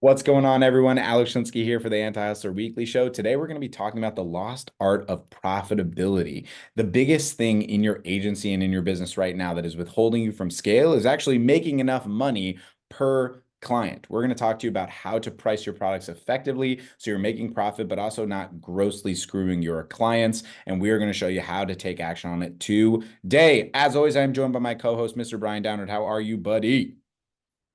What's going on, everyone? Alex Shinsky here for the Anti-Hustler Weekly Show. Today, we're going to be talking about the lost art of profitability. The biggest thing in your agency and in your business right now that is withholding you from scale is actually making enough money per client. We're going to talk to you about how to price your products effectively so you're making profit, but also not grossly screwing your clients. And we are going to show you how to take action on it today. As always, I'm joined by my co-host, Mr. Brian Downard. How are you, buddy?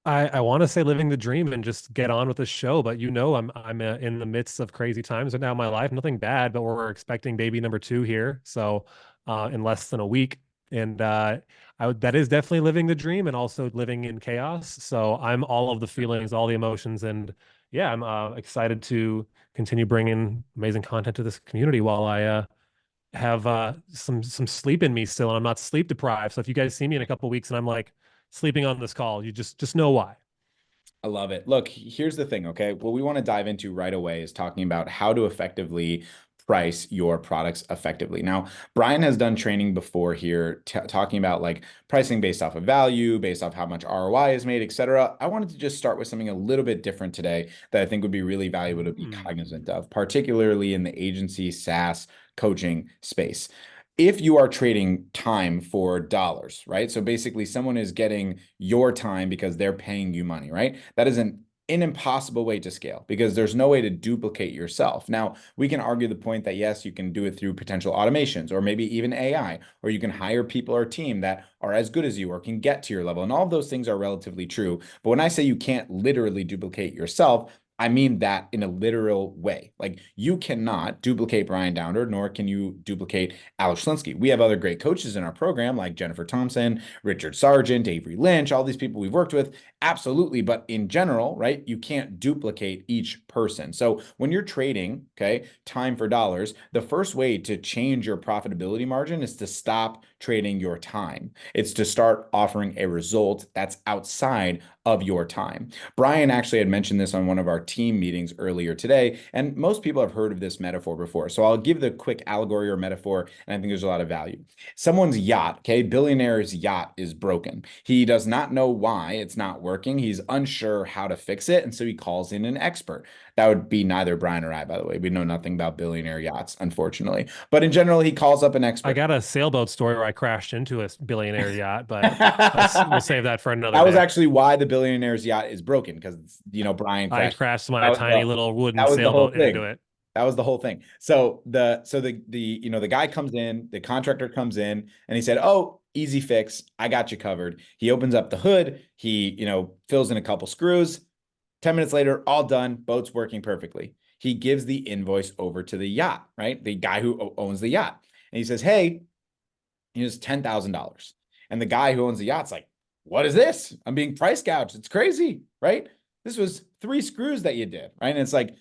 I want to say living the dream and just get on with the show, but I'm in the midst of crazy times right now in my life. Nothing bad, but we're expecting baby number two here, so in less than a week, and that is definitely living the dream and also living in chaos. So I'm all of the feelings, all the emotions, and yeah, I'm excited to continue bringing amazing content to this community while I have some sleep in me still, and I'm not sleep deprived. So if you guys see me in a couple weeks and I'm like sleeping on this call, you just know why. I love it. Look, here's the thing, okay? What we want to dive into right away is talking about how to effectively price your products effectively. Now, Brian has done training before here talking about like pricing based off of value, based off how much ROI is made, et cetera. I wanted to just start with something a little bit different today that I think would be really valuable to be Mm. cognizant of, particularly in the agency SaaS coaching space. If you are trading time for dollars, right? So basically, someone is getting your time because they're paying you money, right? That is an impossible way to scale because there's no way to duplicate yourself. Now, we can argue the point that yes, you can do it through potential automations or maybe even AI, or you can hire people or team that are as good as you or can get to your level. And all of those things are relatively true. But when I say you can't literally duplicate yourself, I mean that in a literal way. Like you cannot duplicate Brian Downer, nor can you duplicate Alex Schlinsky. We have other great coaches in our program like Jennifer Thompson, Richard Sargent, Avery Lynch, all these people we've worked with. Absolutely. But in general, right, you can't duplicate each person. So when you're trading, okay, time for dollars, the first way to change your profitability margin is to stop trading your time. It's to start offering a result that's outside of your time. Brian actually had mentioned this on one of our team meetings earlier today, and most people have heard of this metaphor before. So I'll give the quick allegory or metaphor, and I think there's a lot of value. Someone's yacht, okay, billionaire's yacht is broken. He does not know why it's not working. He's unsure how to fix it, and so he calls in an expert. That would be neither Brian or I, by the way. We know nothing about billionaire yachts, unfortunately. But in general, he calls up an I expert. got a sailboat story where I crashed into a billionaire yacht, but we'll That save that for another was day. actually why the billionaire's yacht is broken because Brian I crashed. crashed That my was tiny the little wooden that was the whole sailboat into thing. it. That was the whole thing. So the guy comes in, the contractor comes in, and he said, "Oh, easy fix. I got you covered." He opens up the hood. He fills in a couple screws. 10 minutes later, all done. Boat's working perfectly. He gives the invoice over to the yacht, right? The guy who owns the yacht, and he says, "Hey, here's $10,000." And the guy who owns the yacht's like, "What is this? I'm being price gouged. It's crazy, right? This was 3 screws that you did, right?" And it's like,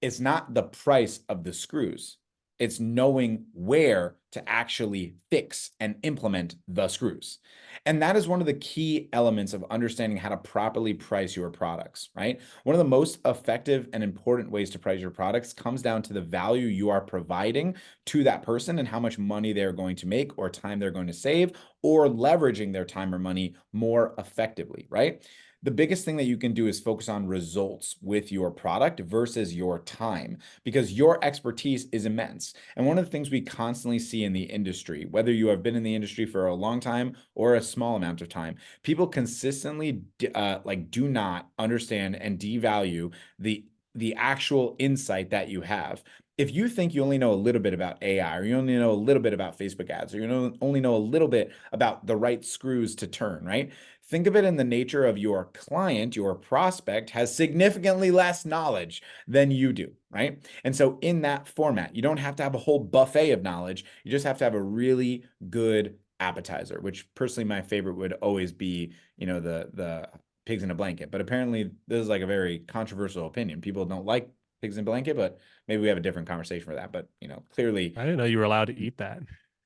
it's not the price of the screws. It's knowing where to actually fix and implement the screws. And that is one of the key elements of understanding how to properly price your products, right? One of the most effective and important ways to price your products comes down to the value you are providing to that person and how much money they're going to make or time they're going to save or leveraging their time or money more effectively, right? The biggest thing that you can do is focus on results with your product versus your time because your expertise is immense. And one of the things we constantly see in the industry, whether you have been in the industry for a long time or a small amount of time, people consistently do not understand and devalue the actual insight that you have. If you think you only know a little bit about AI, or you only know a little bit about Facebook ads, or only know a little bit about the right screws to turn, right? Think of it in the nature of your client, your prospect has significantly less knowledge than you do, right? And so in that format, you don't have to have a whole buffet of knowledge. You just have to have a really good appetizer, which personally my favorite would always be, the pigs in a blanket. But apparently this is like a very controversial opinion. People don't like pigs in a blanket, but maybe we have a different conversation for that. But clearly I didn't know you were allowed to eat that.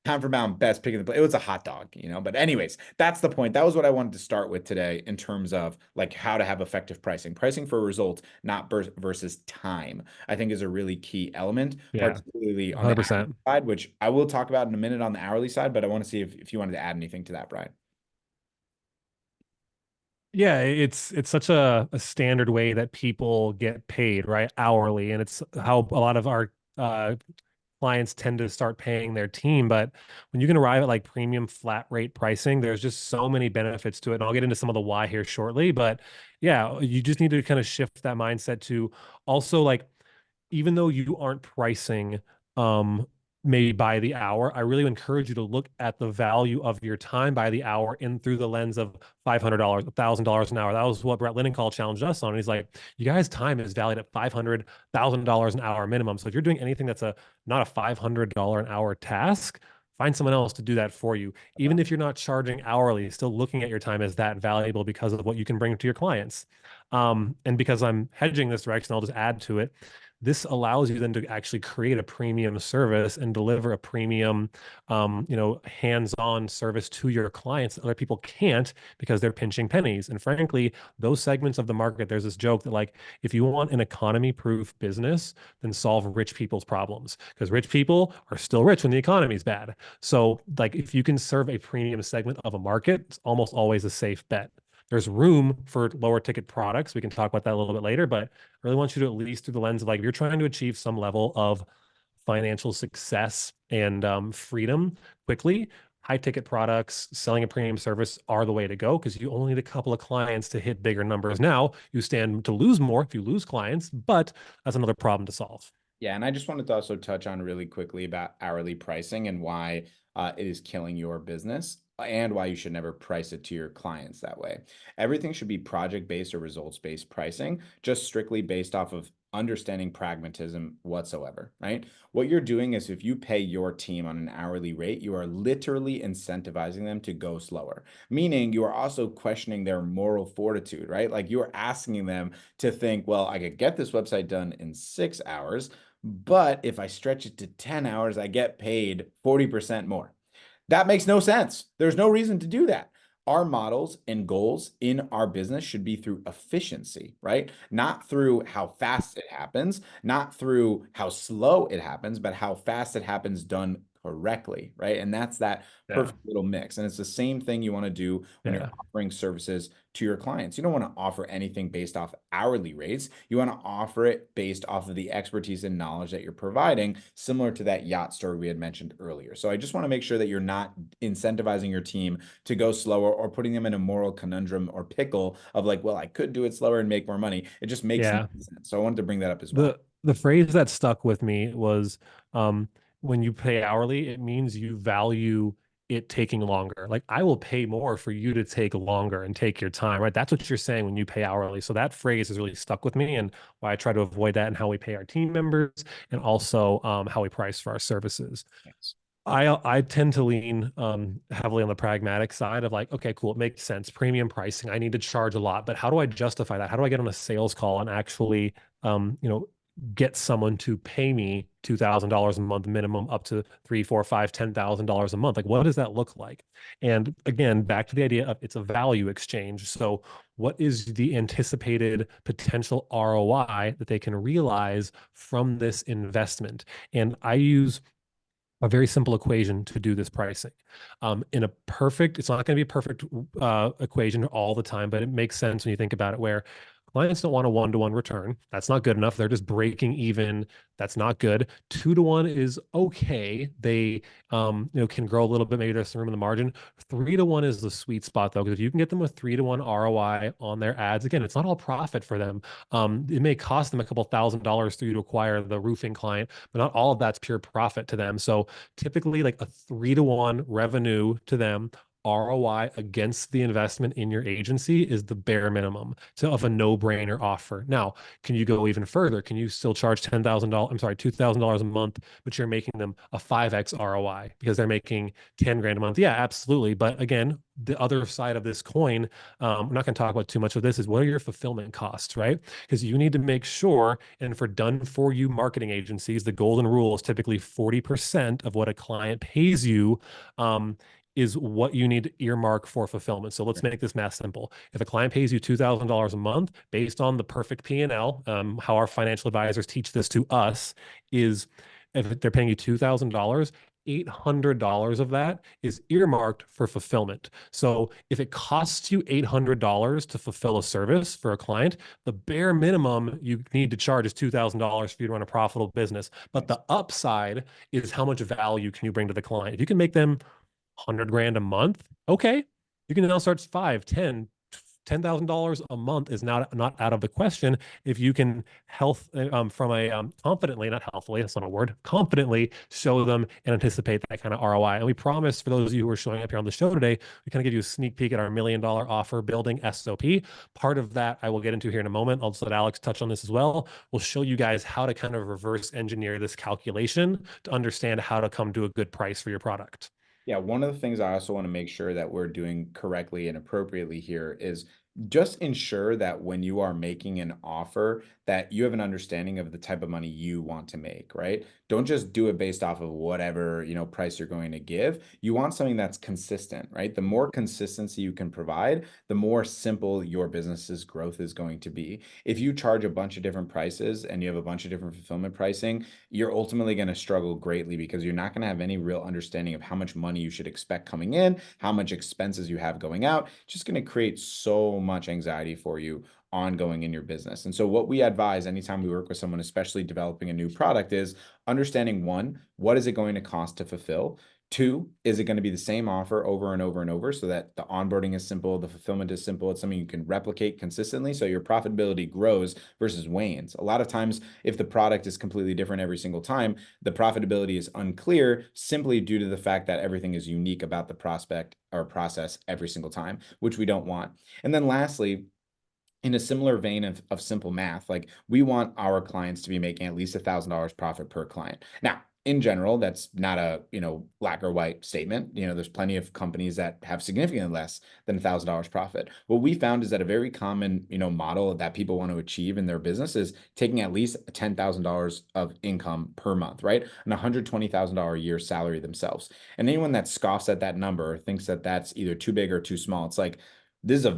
time for mountain best pig in the play. It was a hot dog, But anyways, that's the point. That was what I wanted to start with today in terms of like how to have effective pricing. Pricing for results, not versus time, I think is a really key element, Yeah, particularly on the hourly 100%. side, which I will talk about in a minute on the hourly side. But I want to see if you wanted to add anything to that, Brian. Yeah, it's such a standard way that people get paid, right? Hourly. And it's how a lot of our clients tend to start paying their team. But when you can arrive at like premium flat rate pricing, there's just so many benefits to it. And I'll get into some of the why here shortly. But yeah, you just need to kind of shift that mindset to also like, even though you aren't pricing um maybe by the hour, I really encourage you to look at the value of your time by the hour in through the lens of $500, $1,000 an hour. That was what Brett Linenthal challenged us on. He's like, you guys' time is valued at $500,000 an hour minimum. So if you're doing anything that's a not a $500 an hour task, find someone else to do that for you. Even if you're not charging hourly, still looking at your time as that valuable because of what you can bring to your clients. And because I'm hedging this direction, I'll just add to it. This allows you then to actually create a premium service and deliver a premium, hands-on service to your clients that other people can't because they're pinching pennies. And frankly, those segments of the market, there's this joke that like, if you want an economy-proof business, then solve rich people's problems because rich people are still rich when the economy is bad. So like, if you can serve a premium segment of a market, it's almost always a safe bet. There's room for lower ticket products. We can talk about that a little bit later, but I really want you to at least through the lens of like, if you're trying to achieve some level of financial success and freedom quickly, high ticket products, selling a premium service are the way to go because you only need a couple of clients to hit bigger numbers. Now you stand to lose more if you lose clients, but that's another problem to solve. Yeah, and I just wanted to also touch on really quickly about hourly pricing and why it is killing your business and why you should never price it to your clients that way. Everything should be project-based or results-based pricing, just strictly based off of understanding pragmatism whatsoever, right? What you're doing is if you pay your team on an hourly rate, you are literally incentivizing them to go slower, meaning you are also questioning their moral fortitude, right? Like you are asking them to think, well, I could get this website done in 6 hours, but if I stretch it to 10 hours, I get paid 40% more. That makes no sense. There's no reason to do that. Our models and goals in our business should be through efficiency, right? Not through how fast it happens, not through how slow it happens, but how fast it happens done correctly, right? And that's that Yeah. perfect little mix. And it's the same thing you want to do when you're Yeah. offering services to your clients. You don't want to offer anything based off hourly rates. You want to offer it based off of the expertise and knowledge that you're providing, similar to that yacht story we had mentioned earlier. So I just want to make sure that you're not incentivizing your team to go slower or putting them in a moral conundrum or pickle of like, well, I could do it slower and make more money. It just makes no Yeah. sense. So I wanted to bring that up as well. The phrase that stuck with me was when you pay hourly, it means you value it taking longer. Like I will pay more for you to take longer and take your time, right? That's what you're saying when you pay hourly. So that phrase has really stuck with me and why I try to avoid that in how we pay our team members and also how we price for our services. Yes. I tend to lean heavily on the pragmatic side of like, okay, cool, it makes sense. Premium pricing, I need to charge a lot, but how do I justify that? How do I get on a sales call and actually, get someone to pay me $2,000 a month minimum, up to three, four, five, $10,000 a month? Like, what does that look like? And again, back to the idea of it's a value exchange. So, what is the anticipated potential ROI that they can realize from this investment? And I use a very simple equation to do this pricing. In a perfect, it's not going to be a perfect equation all the time, but it makes sense when you think about it, where clients don't want a one-to-one return. That's not good enough. They're just breaking even. That's not good. 2-to-1 is okay. They can grow a little bit. Maybe there's some room in the margin. 3-to-1 is the sweet spot though, because if you can get them a 3-to-1 ROI on their ads, again, it's not all profit for them. It may cost them a couple $1,000s for you to acquire the roofing client, but not all of that's pure profit to them. So typically like a 3-to-1 revenue to them ROI against the investment in your agency is the bare minimum of a no-brainer offer. Now, can you go even further? Can you still charge $10,000, I'm sorry, $2,000 a month, but you're making them a 5x ROI because they're making 10 grand a month? Yeah, absolutely. But again, the other side of this coin, I'm not going to talk about too much of this, is what are your fulfillment costs, right? Because you need to make sure, and for done for you marketing agencies, the golden rule is typically 40% of what a client pays you is what you need to earmark for fulfillment. So let's make this math simple. If a client pays you $2,000 a month based on the perfect P&L, how our financial advisors teach this to us is if they're paying you $2,000, $800 of that is earmarked for fulfillment. So if it costs you $800 to fulfill a service for a client, the bare minimum you need to charge is $2,000 for you to run a profitable business. But the upside is how much value can you bring to the client. If you can make them 100 grand a month, okay, you can now start 5, 10, $10,000 a month is not out of the question if you can from a confidently, not healthfully, that's not a word, confidently show them and anticipate that kind of ROI. And we promise for those of you who are showing up here on the show today, we kind of give you a sneak peek at our $1 million offer building SOP. Part of that I will get into here in a moment. I'll just let Alex touch on this as well. We'll show you guys how to kind of reverse engineer this calculation to understand how to come to a good price for your product. Yeah, one of the things I also want to make sure that we're doing correctly and appropriately here is just ensure that when you are making an offer that you have an understanding of the type of money you want to make, right? Don't just do it based off of whatever, price you're going to give. You want something that's consistent, right? The more consistency you can provide, the more simple your business's growth is going to be. If you charge a bunch of different prices and you have a bunch of different fulfillment pricing, you're ultimately going to struggle greatly because you're not going to have any real understanding of how much money you should expect coming in, how much expenses you have going out. It's just going to create so much anxiety for you ongoing in your business. And so what we advise anytime we work with someone, especially developing a new product, is understanding, one, what is it going to cost to fulfill? Two, is it going to be the same offer over and over and over so that the onboarding is simple, the fulfillment is simple, it's something you can replicate consistently so your profitability grows versus wanes. A lot of times, if the product is completely different every single time, the profitability is unclear simply due to the fact that everything is unique about the prospect or process every single time, which we don't want. And then lastly, in a similar vein of simple math, like we want our clients to be making at least $1,000 profit per client. Now, in general, that's not a, black or white statement. There's plenty of companies that have significantly less than $1,000 profit. What we found is that a very common, model that people want to achieve in their business is taking at least $10,000 of income per month, right? An $120,000 a year salary themselves. And anyone that scoffs at that number or thinks that that's either too big or too small, it's like, this is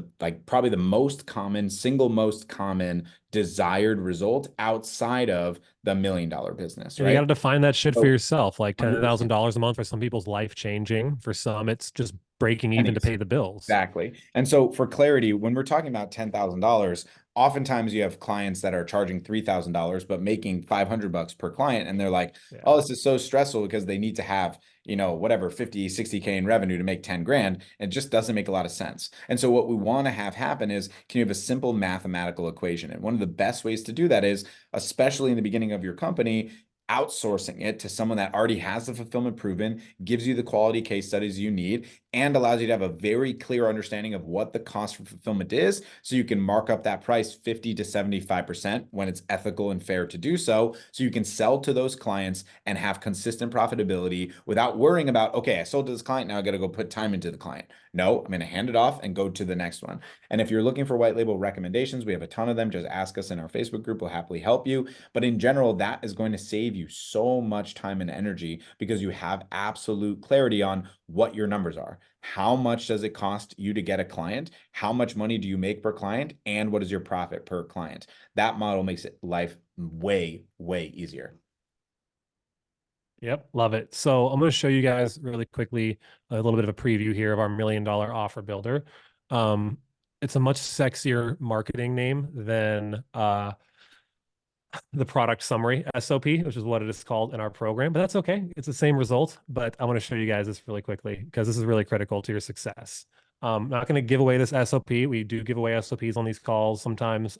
probably the single most common desired result outside of the $1 million business, And you got right? to define that shit for So yourself. Like 100%. $10,000 a month for some people's life changing. For some, it's just breaking even to Pennies. pay the bills. Exactly. And so for clarity, when we're talking about $10,000, oftentimes you have clients that are charging $3,000 but making $500 per client, and they're like, Yeah. "Oh, this is so stressful because they need to have, whatever 50, 60K in revenue to make 10 grand." It just doesn't make a lot of sense. And so what we want to have happen is, can you have a simple mathematical equation? And one of the best ways to do that is, especially in the beginning of your company, outsourcing it to someone that already has the fulfillment proven, gives you the quality case studies you need, and allows you to have a very clear understanding of what the cost for fulfillment is, so you can mark up that price 50 to 75% when it's ethical and fair to do so you can sell to those clients and have consistent profitability without worrying about, okay, I sold to this client, now I got to go put time into the client. No, I'm going to hand it off and go to the next one. And if you're looking for white label recommendations, we have a ton of them. Just ask us in our Facebook group. We'll happily help you. But in general, that is going to save you so much time and energy because you have absolute clarity on what your numbers are. How much does it cost you to get a client? How much money do you make per client? And what is your profit per client? That model makes it life way, way easier. Yep, love it. So I'm going to show you guys really quickly a little bit of a preview here of our $1 million offer builder. It's a much sexier marketing name than the product summary SOP, which is what it is called in our program, but that's okay. It's the same result, but I want to show you guys this really quickly because this is really critical to your success. I'm not going to give away this SOP. We do give away SOPs on these calls sometimes.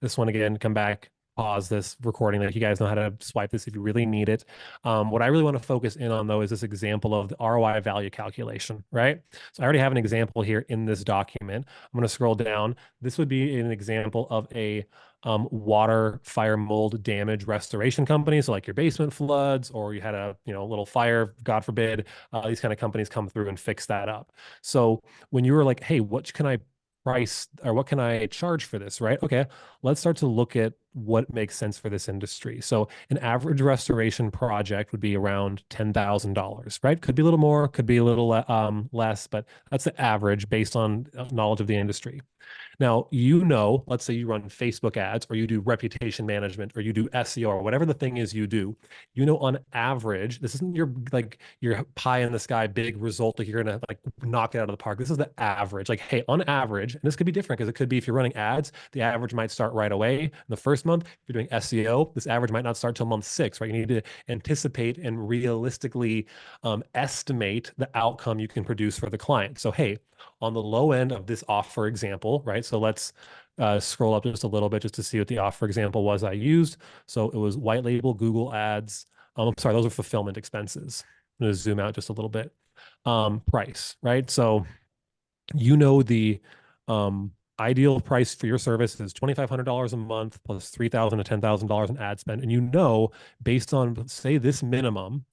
This one again, come back, pause this recording. Like you guys know how to swipe this if you really need it. What I really want to focus in on though is this example of the ROI value calculation, right? So I already have an example here in this document. I'm going to scroll down. This would be an example of a water, fire, mold damage restoration company. So like your basement floods, or you had a little fire, God forbid, these kind of companies come through and fix that up. So when you were like, hey, what can I price or what can I charge for this, right? Okay, let's start to look at what makes sense for this industry. So an average restoration project would be around $10,000, right? Could be a little more, could be a little less, but that's the average based on knowledge of the industry. Now, let's say you run Facebook ads or you do reputation management or you do SEO or whatever the thing is you do, on average, this isn't your like your pie in the sky big result like you're gonna like knock it out of the park. This is the average. Like, hey, on average, and this could be different because it could be if you're running ads, the average might start right away in the first month. If you're doing SEO, this average might not start till month 6, right? You need to anticipate and realistically estimate the outcome you can produce for the client. So, hey, on the low end of this offer example, right? So let's scroll up just a little bit just to see what the offer example was I used. So it was white label Google ads. I'm sorry, those are fulfillment expenses. I'm going to zoom out just a little bit. Price, right? So the ideal price for your service is $2,500 a month plus $3,000 to $10,000 in ad spend. And based on, say, this minimum,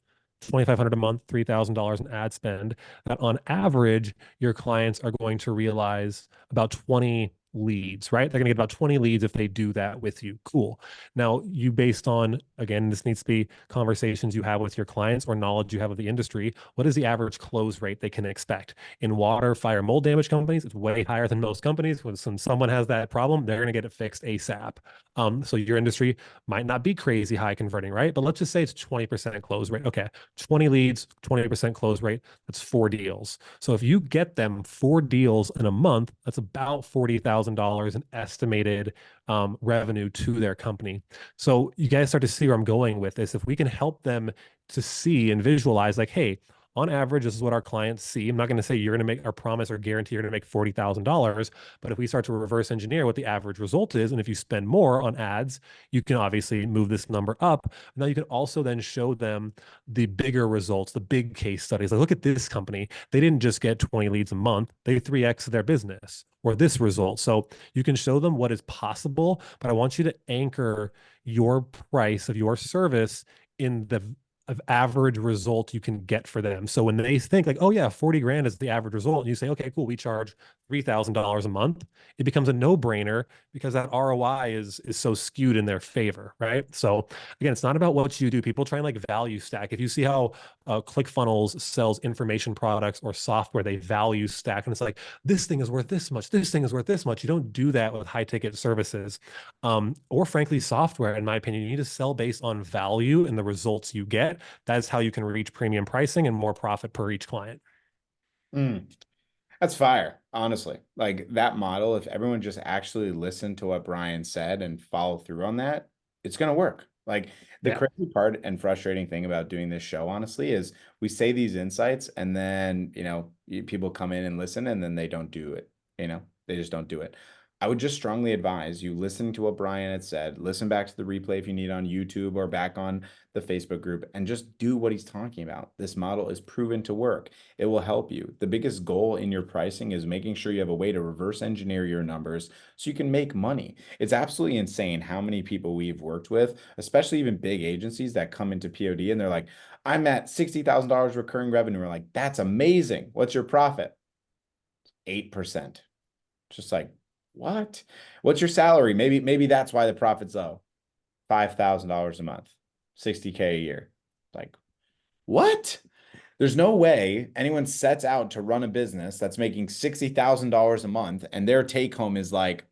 $2,500 a month, $3,000 in ad spend, that on average, your clients are going to realize about 20 leads, right? They're going to get about 20 leads if they do that with you. Cool. Now, based on, again, this needs to be conversations you have with your clients or knowledge you have of the industry. What is the average close rate they can expect? In water, fire, mold damage companies, it's way higher than most companies. When someone has that problem, they're going to get it fixed ASAP. So your industry might not be crazy high converting, right? But let's just say it's 20% close rate. Okay, 20 leads, 20% close rate. That's 4 deals. So if you get them 4 deals in a month, that's about $40,000 in estimated revenue to their company. So you guys start to see where I'm going with this. If we can help them to see and visualize, like, hey, on average, this is what our clients see. I'm not going to say you're going to make our promise or guarantee you're going to make $40,000, but if we start to reverse engineer what the average result is, and if you spend more on ads, you can obviously move this number up. Now you can also then show them the bigger results, the big case studies. Like, look at this company. They didn't just get 20 leads a month, they 3x their business or this result. So you can show them what is possible, but I want you to anchor your price of your service in the of average result you can get for them. So when they think like, oh yeah, 40 grand is the average result, and you say, okay, cool, we charge $3,000 a month, it becomes a no-brainer because that ROI is so skewed in their favor, right? So again, it's not about what you do. People try and like value stack. If you see how ClickFunnels sells information products or software, they value stack, and it's like, this thing is worth this much, this thing is worth this much. You don't do that with high ticket services, or frankly, software. In my opinion, you need to sell based on value and the results you get. That's how you can reach premium pricing and more profit per each client. Mm. That's fire, honestly. Like that model, if everyone just actually listened to what Brian said and follow through on that, it's going to work. Like the Yeah. crazy part and frustrating thing about doing this show, honestly, is we say these insights and then, people come in and listen and then they don't do it. They just don't do it. I would just strongly advise you listen to what Brian had said, listen back to the replay if you need on YouTube or back on the Facebook group, and just do what he's talking about. This model is proven to work. It will help you. The biggest goal in your pricing is making sure you have a way to reverse engineer your numbers so you can make money. It's absolutely insane how many people we've worked with, especially even big agencies that come into POD and they're like, I'm at $60,000 recurring revenue. We're like, that's amazing. What's your profit? 8%. Just like, what? What's your salary? Maybe that's why the profit's low. $5,000 a month, 60K a year. Like, what? There's no way anyone sets out to run a business that's making $60,000 a month and their take home is like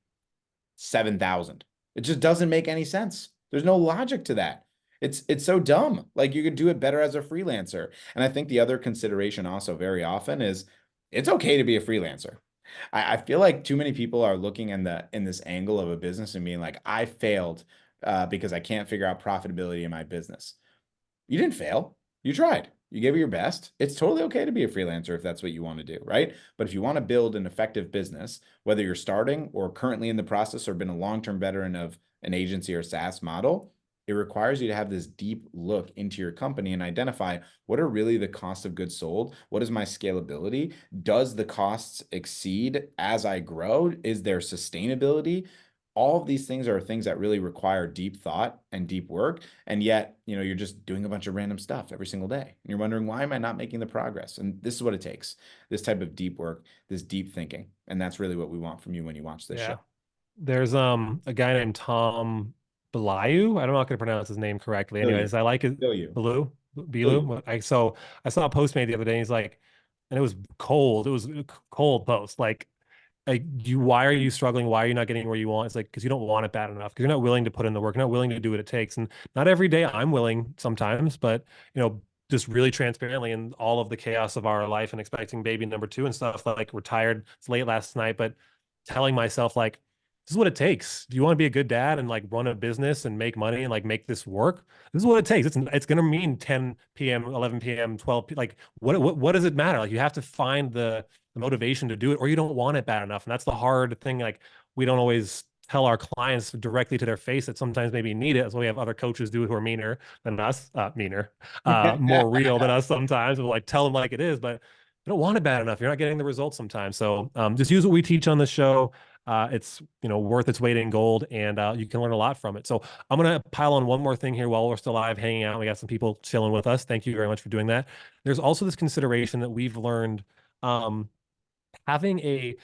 7,000. It just doesn't make any sense. There's no logic to that. It's so dumb. Like you could do it better as a freelancer. And I think the other consideration also very often is it's okay to be a freelancer. I feel like too many people are looking in this angle of a business and being like, I failed because I can't figure out profitability in my business. You didn't fail. You tried. You gave it your best. It's totally okay to be a freelancer if that's what you want to do, right? But if you want to build an effective business, whether you're starting or currently in the process or been a long-term veteran of an agency or SaaS model, it requires you to have this deep look into your company and identify what are really the cost of goods sold? What is my scalability? Does the costs exceed as I grow? Is there sustainability? All of these things are things that really require deep thought and deep work. And yet, you're just doing a bunch of random stuff every single day. And you're wondering, why am I not making the progress? And this is what it takes, this type of deep work, this deep thinking. And that's really what we want from you when you watch this show. Yeah. There's a guy named Tom Belayu. I'm not going to pronounce his name correctly. Feel you. Anyways, I like it. Feel you. Belu, Feel you. Belu. I saw a post made the other day. And he's like, and it was cold. It was a cold post. Like why are you struggling? Why are you not getting where you want? It's like because you don't want it bad enough. Because you're not willing to put in the work. You're not willing to do what it takes. And not every day I'm willing sometimes, but just really transparently in all of the chaos of our life and expecting baby number two and stuff. Like we're tired. It's late last night, but telling myself like this is what it takes. If you want to be a good dad and like run a business and make money and like make this work, this is what it takes. It's gonna mean 10 p.m., 11 p.m., 12 like what does it matter? Like you have to find the motivation to do it, or you don't want it bad enough. And that's the hard thing. Like we don't always tell our clients directly to their face that sometimes maybe need it. So we have other coaches do it who are meaner than us, more real than us sometimes. We'll like tell them like it is, but you don't want it bad enough. You're not getting the results sometimes. So just use what we teach on the show. It's worth its weight in gold, and you can learn a lot from it. So I'm gonna pile on one more thing here while we're still live, hanging out. We got some people chilling with us. Thank you very much for doing that. There's also this consideration that we've learned. Having a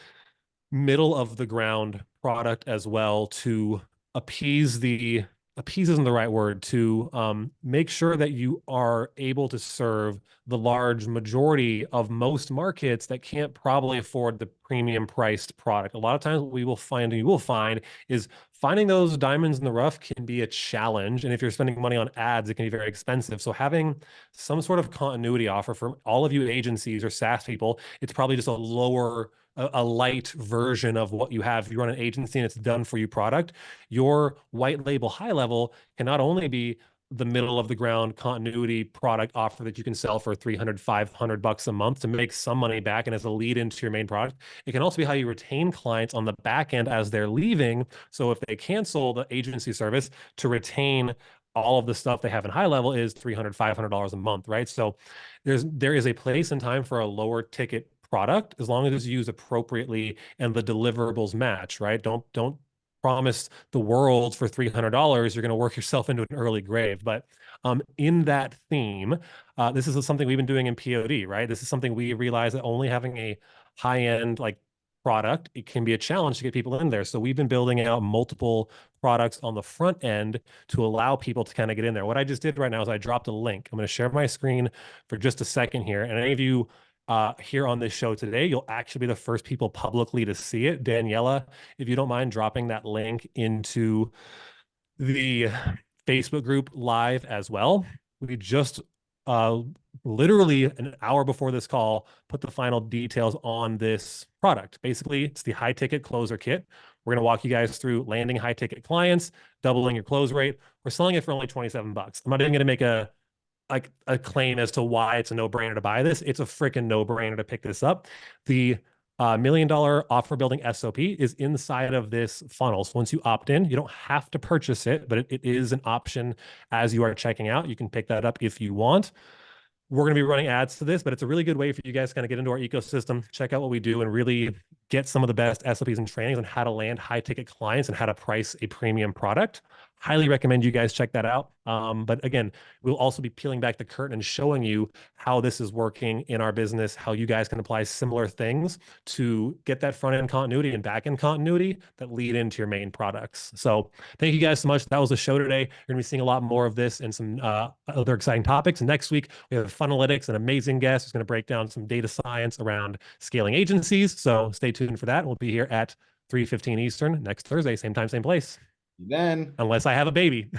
middle of the ground product as well to appease isn't the right word, to make sure that you are able to serve the large majority of most markets that can't probably afford the premium priced product. A lot of times what we will find and you will find is finding those diamonds in the rough can be a challenge. And if you're spending money on ads, it can be very expensive. So having some sort of continuity offer for all of you agencies or SaaS people, it's probably just a light version of what you have. If you run an agency and it's done for you product, your white label high level can not only be the middle of the ground continuity product offer that you can sell for 300, $500 a month to make some money back and as a lead into your main product. It can also be how you retain clients on the back end as they're leaving. So if they cancel the agency service, to retain all of the stuff they have in high level is $300, $500 a month, right? So there is a place and time for a lower ticket product as long as it's used appropriately and the deliverables match, right? Don't promise the world for $300. You're going to work yourself into an early grave. But in that theme, this is something we've been doing in POD, right? This is something we realize that only having a high end like product, it can be a challenge to get people in there. So we've been building out multiple products on the front end to allow people to kind of get in there. What I just did right now is I dropped a link. I'm going to share my screen for just a second here. And any of you here on this show today, you'll actually be the first people publicly to see it. Daniela, if you don't mind dropping that link into the Facebook group live as well. We just literally an hour before this call put the final details on this product. Basically, it's the high ticket closer kit. We're going to walk you guys through landing high ticket clients, doubling your close rate. We're selling it for only $27. I'm not even going to make a claim as to why it's a no-brainer to buy this. It's a freaking no-brainer to pick this up. The $1 million offer building SOP is inside of this funnel. So once you opt in, you don't have to purchase it, but it is an option as you are checking out. You can pick that up if you want. We're going to be running ads to this, but it's a really good way for you guys to kind of get into our ecosystem, check out what we do, and really get some of the best SOPs and trainings on how to land high ticket clients and how to price a premium product. Highly recommend you guys check that out. But again, we'll also be peeling back the curtain and showing you how this is working in our business, how you guys can apply similar things to get that front end continuity and back end continuity that lead into your main products. So thank you guys so much. That was the show today. You're going to be seeing a lot more of this and some other exciting topics. And next week, we have Funalytics, an amazing guest who's going to break down some data science around scaling agencies. So stay tuned for that. We'll be here at 3:15 Eastern next Thursday, same time, same place. Then, unless I have a baby.